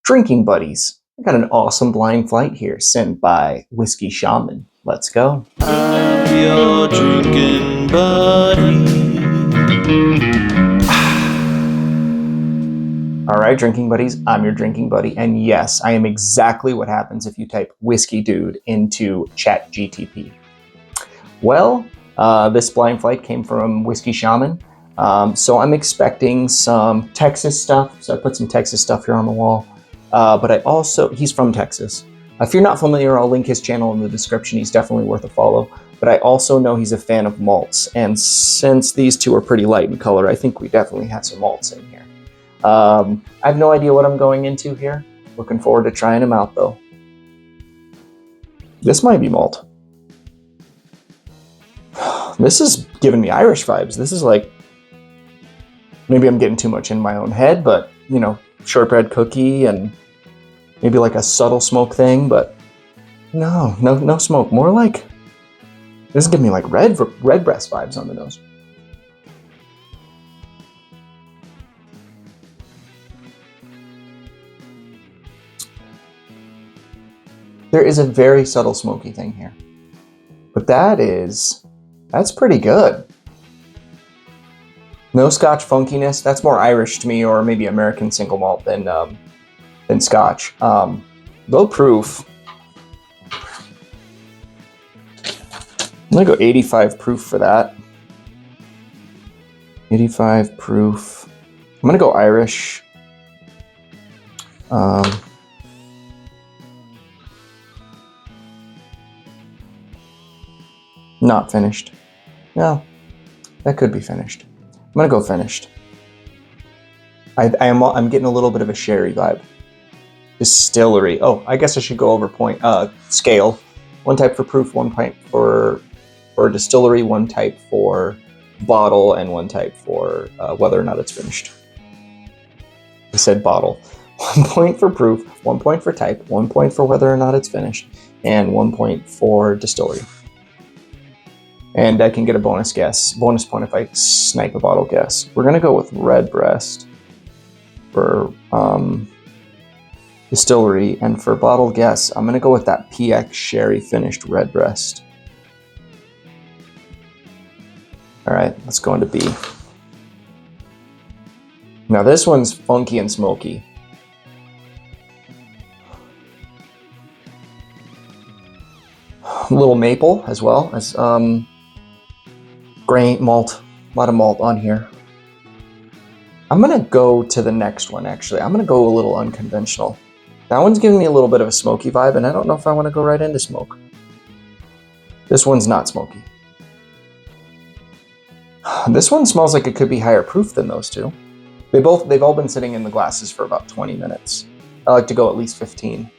Drinking buddies. I got an awesome blind flight here sent by Whiskey Shaman. Let's go. I'm your drinking buddy. All right, drinking buddies, I'm your drinking buddy. And yes, I am exactly what happens if you type whiskey dude into ChatGTP. Well, this blind flight came from Whiskey Shaman. So I'm expecting some Texas stuff. So I put some Texas stuff here on the wall. But I also, he's from Texas. If you're not familiar, I'll link his channel in the description. He's definitely worth a follow. But I also know he's a fan of malts. And since these two are pretty light in color, I think we definitely have some malts in here. I have no idea what I'm going into here. Looking forward to trying them out though. This might be malt. This is giving me Irish vibes. This is like, maybe I'm getting too much in my own head, but you know, shortbread cookie and maybe like a subtle smoke thing, but no smoke. More like, this is giving me like redbreast vibes on the nose. There is a very subtle smoky thing here, but that's pretty good. No Scotch funkiness. That's more Irish to me, or maybe American single malt than Scotch. Low proof. I'm gonna go 85 proof for that. 85 proof. I'm gonna go Irish. Not finished. No, that could be finished. I'm gonna go finished. I'm getting a little bit of a sherry vibe. Distillery. Oh, I guess I should go over scale. One type for proof, one type for distillery, one type for bottle, and one type for whether or not it's finished. I said bottle. 1 point for proof, 1 point for type, 1 point for whether or not it's finished, and 1 point for distillery. And I can get a bonus point if I snipe a bottle guess. We're gonna go with redbreast for distillery, and for bottle guess, I'm gonna go with that PX Sherry finished redbreast. All right, let's go into B. Now this one's funky and smoky. A little maple as well as grain malt, a lot of malt on here. I'm gonna go to the next one actually. I'm gonna go a little unconventional. That one's giving me a little bit of a smoky vibe, and I don't know if I want to go right into smoke. This one's not smoky. This one smells like it could be higher proof than those two. They've all been sitting in the glasses for about 20 minutes. I like to go at least 15.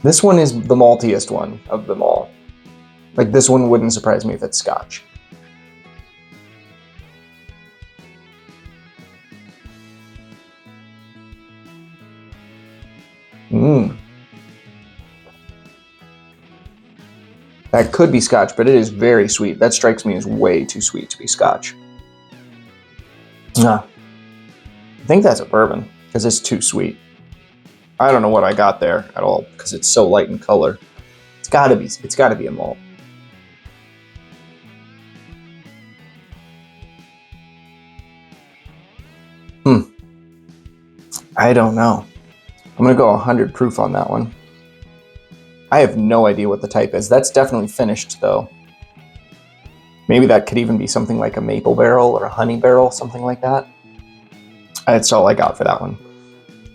This one is the maltiest one of them all. Like, this one wouldn't surprise me if it's Scotch. That could be Scotch, but it is very sweet. That strikes me as way too sweet to be Scotch. I think that's a bourbon, because it's too sweet. I don't know what I got there at all, because it's so light in color. It's gotta be a malt. I don't know. I'm gonna go 100 proof on that one. I have no idea what the type is. That's definitely finished though. Maybe that could even be something like a maple barrel or a honey barrel, something like that. That's all I got for that one.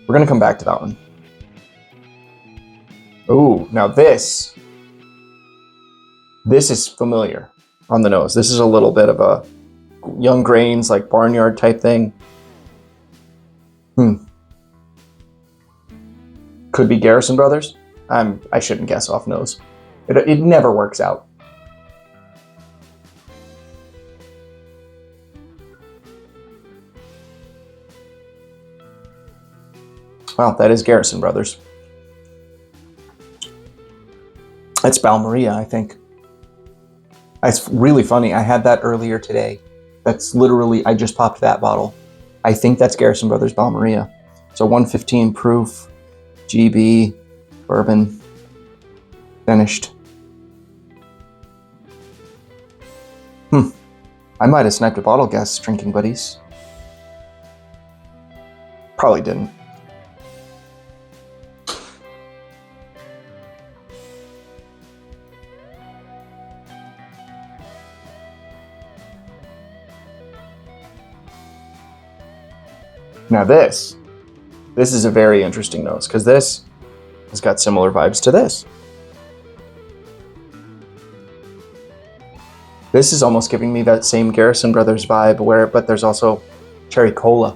We're gonna come back to that one. Ooh, now this is familiar on the nose. This is a little bit of a young grains, like barnyard type thing. Could be Garrison Brothers. I shouldn't guess off nose. It never works out. Well, that is Garrison Brothers. That's Balmaria, I think. It's really funny. I had that earlier today. That's literally, I just popped that bottle. I think that's Garrison Brothers Balmeria. So 115 proof, GB, bourbon, finished. I might have sniped a bottle guess, drinking buddies. Probably didn't. Now this is a very interesting nose, because this has got similar vibes to this. This is almost giving me that same Garrison Brothers vibe, but there's also cherry cola.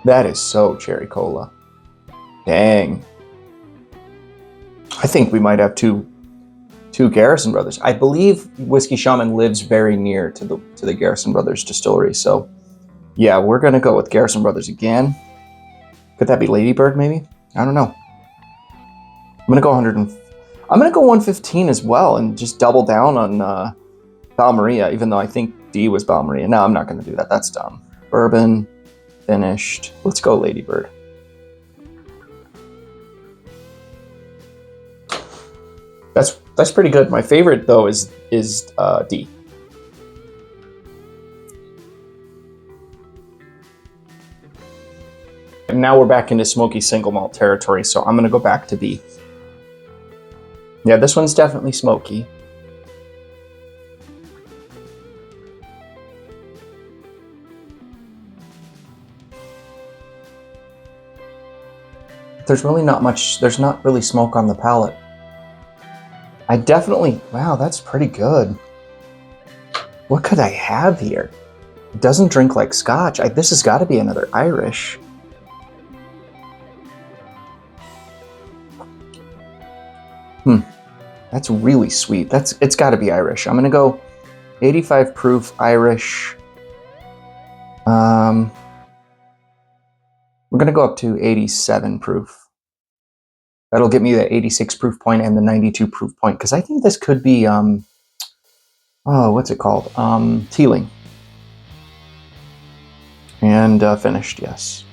That is so cherry cola. Dang. I think we might have two Garrison Brothers. I believe Whiskey Shaman lives very near to the Garrison Brothers distillery. So yeah, we're gonna go with Garrison Brothers again. Could that be Ladybird maybe? I don't know. I'm gonna go 115 as well and just double down on Balmeria, even though I think D was Balmeria. No, I'm not gonna do that. That's dumb. Bourbon, finished. Let's go Ladybird. That's pretty good. My favorite though is D. And now we're back into smoky single malt territory, so I'm gonna go back to B. Yeah, this one's definitely smoky. There's really not much, there's not really smoke on the palate. Wow, that's pretty good. What could I have here? It doesn't drink like Scotch. This has got to be another Irish. That's really sweet. It's got to be Irish. I'm gonna go 85 proof Irish. We're gonna go up to 87 proof. That'll get me the 86 proof point and the 92 proof point, because I think this could be, what's it called? Teeling. And finished, yes.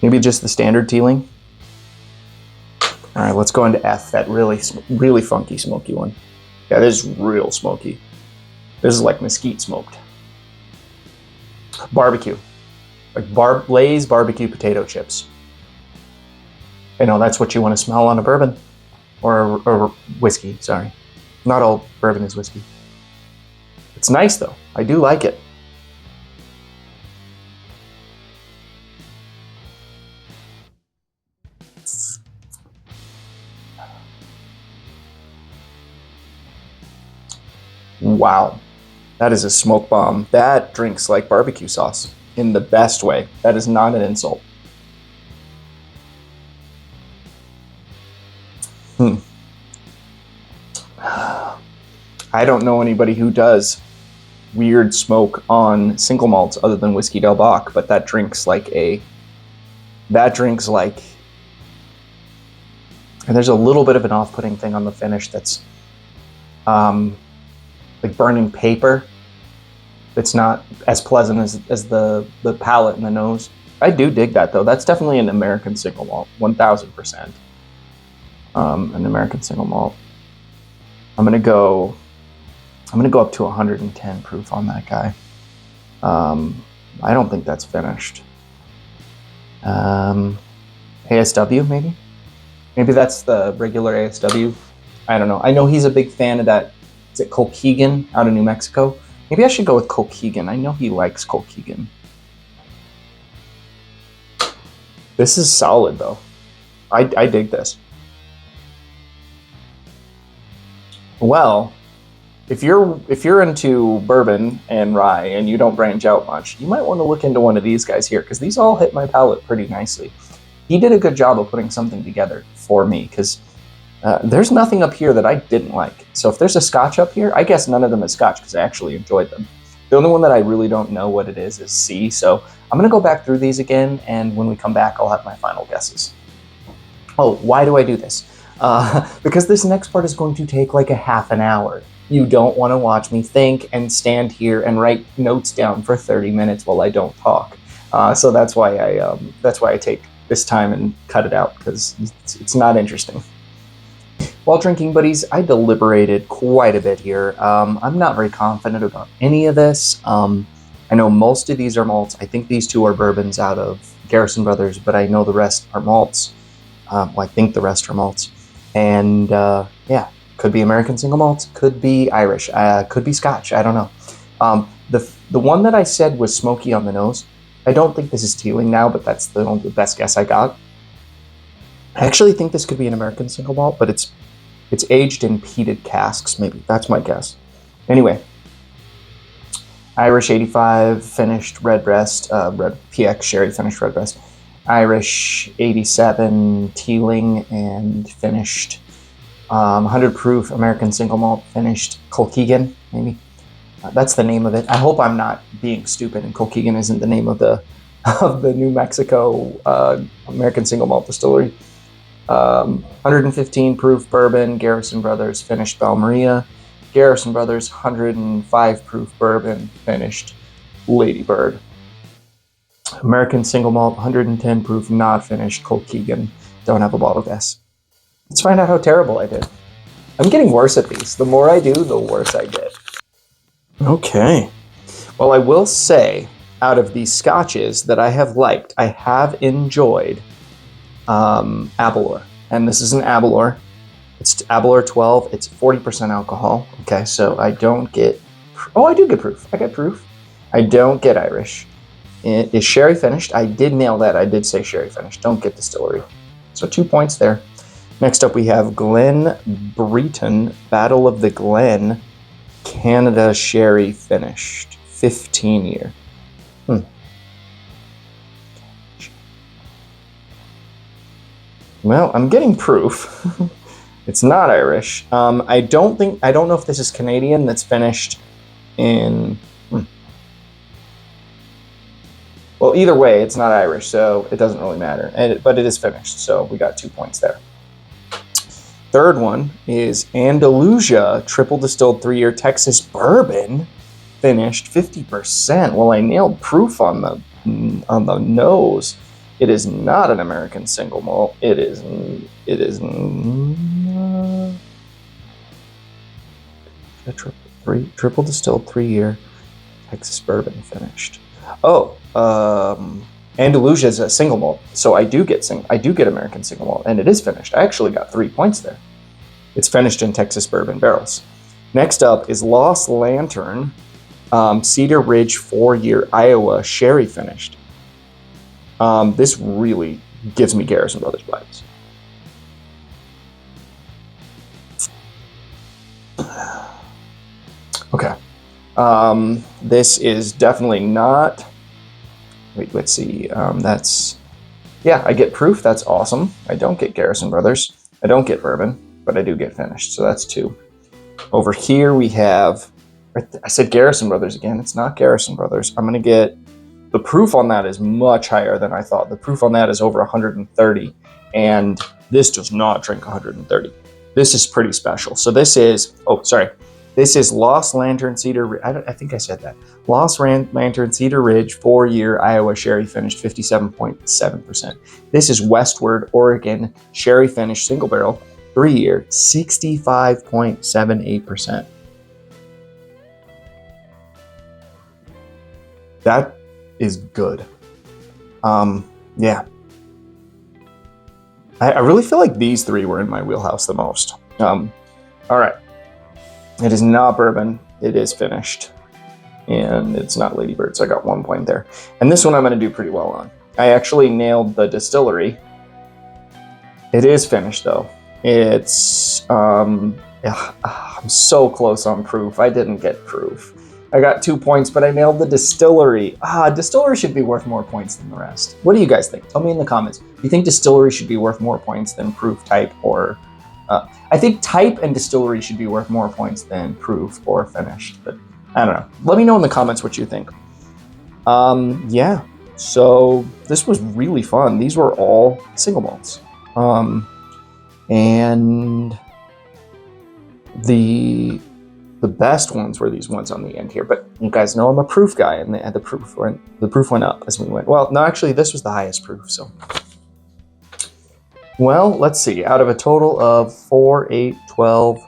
Maybe just the standard Teeling. All right, let's go into F, that really funky smoky one. Yeah, this is real smoky. This is like mesquite smoked. Barbecue. Like Lay's barbecue potato chips. I know that's what you want to smell on a bourbon. Or whiskey, sorry. Not all bourbon is whiskey. It's nice though. I do like it. Wow. That is a smoke bomb. That drinks like barbecue sauce. In the best way. That is not an insult. I don't know anybody who does weird smoke on single malts other than Whiskey Del Bach, but that drinks like and there's a little bit of an off-putting thing on the finish that's like burning paper. It's not as pleasant as the palate and the nose. I do dig that though. That's definitely an American single malt, 1000%. An American single malt. I'm gonna go up to 110 proof on that guy. I don't think that's finished. ASW maybe? Maybe that's the regular ASW. I don't know. I know he's a big fan of that. Is it Colkegan out of New Mexico? Maybe I should go with Colkegan. I know he likes Colkegan. This is solid though. I dig this. Well, if you're into bourbon and rye and you don't branch out much, you might want to look into one of these guys here, because these all hit my palate pretty nicely. He did a good job of putting something together for me, because there's nothing up here that I didn't like. So if there's a Scotch up here, I guess none of them is Scotch because I actually enjoyed them. The only one that I really don't know what it is C. So I'm going to go back through these again, and when we come back, I'll have my final guesses. Oh, why do I do this? Because this next part is going to take like a half an hour. You don't want to watch me think and stand here and write notes down for 30 minutes while I don't talk. So that's why I take this time and cut it out, because it's not interesting. While drinking buddies, I deliberated quite a bit here. I'm not very confident about any of this. I know most of these are malts. I think these two are bourbons out of Garrison Brothers, but I know the rest are malts. Well, I think the rest are malts. And yeah, could be American single malts, could be Irish, could be Scotch, I don't know. The one that I said was smoky on the nose, I don't think this is Teeling now, but that's the best guess I got. I actually think this could be an American single malt, but it's aged in peated casks, maybe. That's my guess. Anyway, Irish 85 finished Redbreast, Red PX Sherry finished Redbreast. Irish 87 Teeling and finished 100 proof American single malt finished Kilkeegan, maybe. That's the name of it. I hope I'm not being stupid and Kilkeegan isn't the name of the New Mexico American single malt distillery. 115 proof bourbon, Garrison Brothers finished Belle Maria. Garrison Brothers 105 proof bourbon finished Lady Bird. American single malt 110 proof not finished Kilkeegan. Don't have a bottle guess. Let's find out how terrible I did. I'm getting worse at these. The more I do, the worse I get. Okay. Well, I will say, out of these scotches that I have liked, I have enjoyed Aberlour. And this is an Aberlour. It's Aberlour 12. It's 40% alcohol. Okay, so I don't get... Oh, I do get proof. I get proof. I don't get Irish. It is sherry finished. I did nail that. I did say sherry finished. Don't get distillery. So 2 points there. Next up, we have Glen Breton, Battle of the Glen, Canada Sherry finished, 15 year. Well, I'm getting proof. It's not Irish. I don't know if this is Canadian that's finished in... Well, either way, it's not Irish, so it doesn't really matter. But it is finished, so we got 2 points there. Third one is Andalusia Triple Distilled 3-Year Texas Bourbon, finished 50%. Well, I nailed proof on the nose. It is not an American single malt. It is triple distilled 3-year Texas Bourbon finished. Oh, Andalusia is a single malt, so I do get American single malt, and it is finished. I actually got 3 points there. It's finished in Texas bourbon barrels. Next up is Lost Lantern Cedar Ridge 4-Year Iowa Sherry finished. This really gives me Garrison Brothers vibes. Okay. This is definitely not... Wait, let's see. Yeah, I get proof. That's awesome. I don't get Garrison Brothers. I don't get bourbon, but I do get finished. So that's 2. Over here we have... I said Garrison Brothers again. It's not Garrison Brothers. I'm going to get... The proof on that is much higher than I thought. The proof on that is over 130, and this does not drink 130. This is pretty special. So this is... Oh, sorry. This is Lost Lantern Cedar... I think I said that. Lost Lantern Cedar Ridge 4-Year Iowa Sherry finished 57.7%. This is Westward Oregon Sherry finished single barrel 3-year 65.78%. That is good. Yeah. I really feel like these 3 were in my wheelhouse the most. All right. It is not bourbon. It is finished. And it's not Lady Bird, so I got 1 point there. And this one I'm going to do pretty well on. I actually nailed the distillery. It is finished, though. It's... I'm so close on proof. I didn't get proof. I got 2 points, but I nailed the distillery. Distillery should be worth more points than the rest. What do you guys think? Tell me in the comments. Do you think distillery should be worth more points than proof, type, or... I think type and distillery should be worth more points than proof or finished, but I don't know. Let me know in the comments what you think. Yeah. So this was really fun. These were all single malts. And the best ones were these ones on the end here. But you guys know I'm a proof guy, and the proof went up as we went. Well, no, actually, this was the highest proof. So, well, let's see. Out of a total of 4, 8, 12,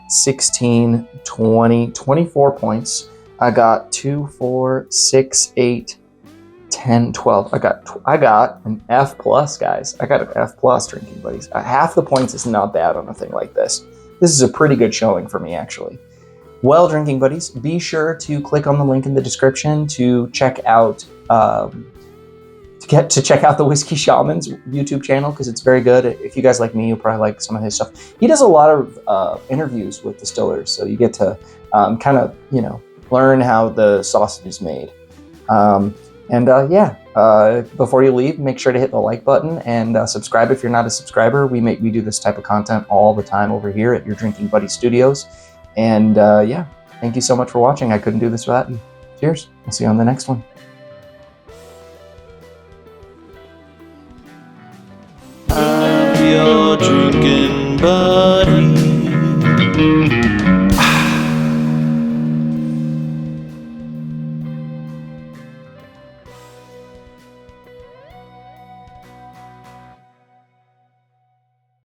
16, 20, 24 points, I got 2, 4, 6, 8, 10, 12. I got an F plus, guys. I got an F plus, drinking buddies. Half the points is not bad on a thing like this. This is a pretty good showing for me, actually. Well, drinking buddies, be sure to click on the link in the description to check out check out the Whiskey Shaman's YouTube channel, because it's very good. If you guys like me, you'll probably like some of his stuff. He does a lot of interviews with distillers, so you get to kind of learn how the sausage is made. Before you leave, make sure to hit the like button and subscribe if you're not a subscriber. We do this type of content all the time over here at Your Drinking Buddy Studios. And thank you so much for watching. I couldn't do this without you. Cheers. I'll see you on the next one. I'm your drinking buddy.